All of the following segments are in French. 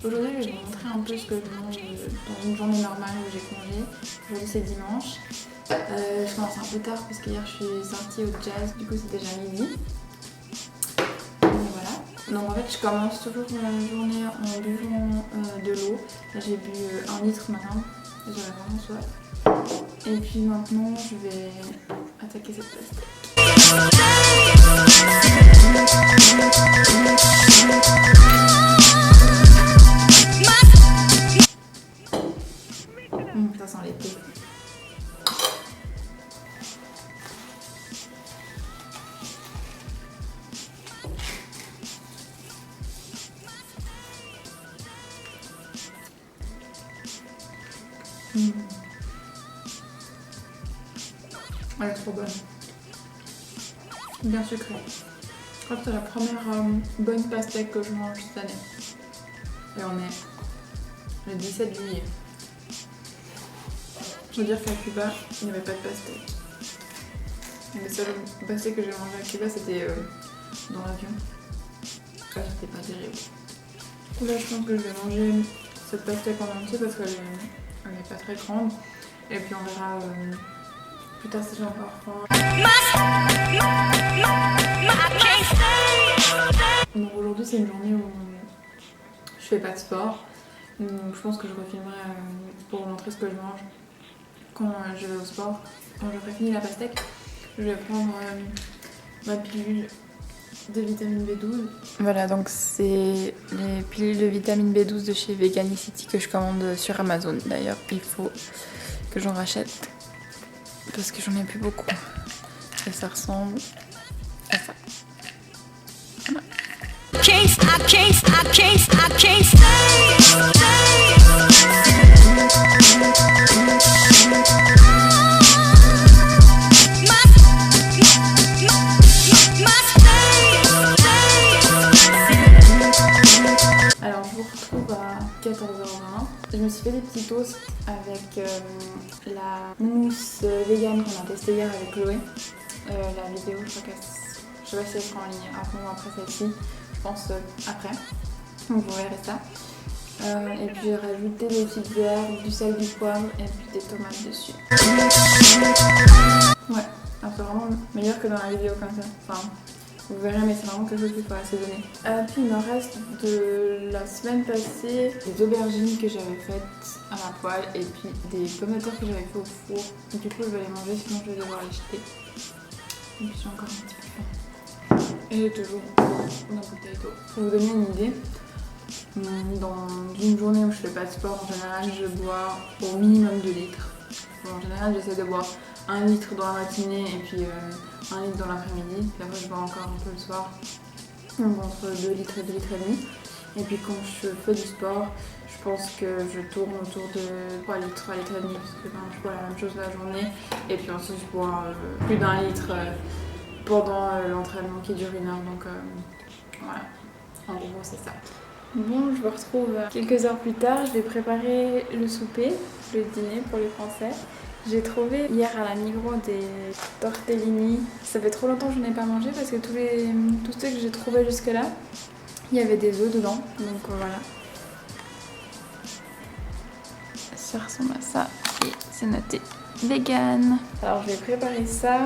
Aujourd'hui, je vais vous montrer un peu ce que je mange dans une journée normale où j'ai congé. Aujourd'hui, c'est dimanche. Je commence un peu tard parce qu'hier, je suis sortie au jazz. Du coup, c'est déjà midi. Et voilà. Donc, en fait, je commence toujours la journée en buvant de l'eau. Là, j'ai bu 1 litre ce matin. J'avais vraiment soif. Et puis maintenant, je vais attaquer cette pastèque. Ça sent l'été. Elle est trop bonne. Bien sucrée. Je crois que c'est la première bonne pastèque que je mange cette année. Et on est le 17 juillet. Je veux dire qu'à Cuba, il n'y avait pas de pastèque. Les seules pastèques que j'ai mangées à Cuba, c'était dans l'avion. Ça, c'était pas terrible. Là, je pense que je vais manger cette pastèque en entier parce qu'elle est pas très grande. Et puis on verra plus tard si j'en ai faim. Donc aujourd'hui, c'est une journée où je fais pas de sport. Donc je pense que je refilmerai pour vous montrer ce que je mange quand je vais au sport. Quand j'aurai fini la pastèque, je vais prendre ma pilule de vitamine B12. Voilà, donc c'est les pilules de vitamine B12 de chez Veganicity que je commande sur Amazon. D'ailleurs, il faut que j'en rachète parce que j'en ai plus beaucoup. Et ça ressemble à ça. Voilà. Alors je vous retrouve à 14h20. Je me suis fait des petits toasts avec la mousse vegan qu'on a testée hier avec Chloé. La vidéo, je sais pas si elle sera en ligne avant ou après celle-ci. Je pense après. Donc vous verrez ça. Et puis j'ai rajouté des petites herbes, du sel, du poivre et puis des tomates dessus. Ouais, c'est vraiment meilleur que dans la vidéo comme ça. Enfin, vous verrez, mais c'est vraiment quelque chose qu'il faut assaisonner. Puis il me reste de la semaine passée des aubergines que j'avais faites à la poêle et puis des pommes de terre que j'avais fait au four. Du coup, je vais les manger, sinon je vais devoir les jeter. Et puis j'ai encore un petit peu faim. Et j'ai toujours ma bouteille d'eau. Pour vous donner une idée, dans une journée où je fais pas de sport, en général, je bois au minimum 2 litres. Bon, en général, j'essaie de boire 1 litre dans la matinée et puis 1 litre dans l'après-midi. Puis après, je bois encore un peu le soir. Donc entre 2 litres et 2 litres et demi. Et puis quand je fais du sport, je pense que je tourne autour de 3 litres, 3 litres et demi. Parce que je bois la même chose la journée. Et puis ensuite, je bois plus d'1 litre pendant l'entraînement qui dure 1 heure. Donc voilà, en gros, c'est ça. Bon, je vous retrouve quelques heures plus tard. Je vais préparer le souper, le dîner pour les Français. J'ai trouvé hier à la Migros des tortellini. Ça fait trop longtemps que je n'en ai pas mangé parce que tous ceux que j'ai trouvés jusque-là, il y avait des œufs dedans. Donc voilà. Ça ressemble à ça et c'est noté vegan. Alors je vais préparer ça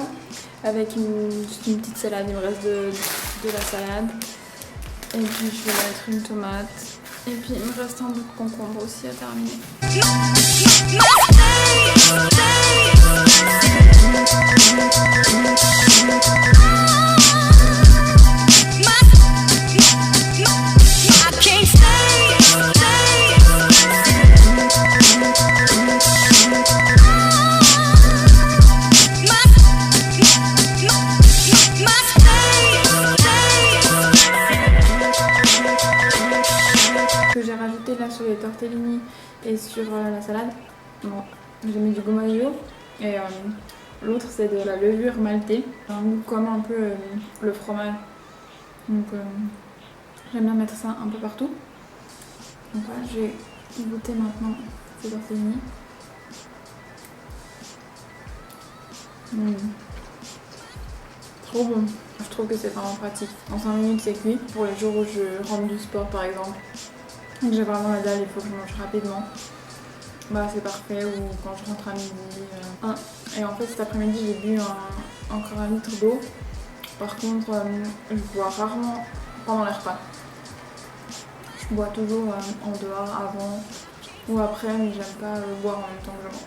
avec une petite salade. Il me reste de la salade. Et puis je vais mettre une tomate. Et puis il me reste un bout de concombre aussi à terminer. Que j'ai rajouté là sur les tortellini et sur la salade. Bon, j'ai mis du gomayo et l'autre c'est de la levure maltée. Un goût comme un peu le fromage. Donc j'aime bien mettre ça un peu partout. Donc voilà, je vais goûter maintenant ces tortellini. Trop bon. Je trouve que c'est vraiment pratique. En 5 minutes c'est cuit. Pour les jours où je rentre du sport par exemple, Donc j'ai vraiment la dalle, il faut que je mange rapidement. Bah c'est parfait, ou quand je rentre à midi. Et en fait cet après-midi j'ai bu encore 1 litre d'eau. Par contre je bois rarement pendant les repas. Je bois toujours en dehors avant ou après, mais j'aime pas boire en même temps que je mange.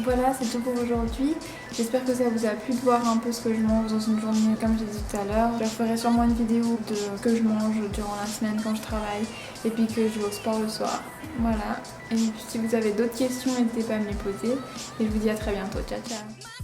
Voilà, c'est tout pour aujourd'hui. J'espère que ça vous a plu de voir un peu ce que je mange dans une journée, comme j'ai dit tout à l'heure. Je ferai sûrement une vidéo de ce que je mange durant la semaine quand je travaille et puis que je vais au sport le soir. Voilà. Et si vous avez d'autres questions, n'hésitez pas à me les poser. Et je vous dis à très bientôt. Ciao, ciao.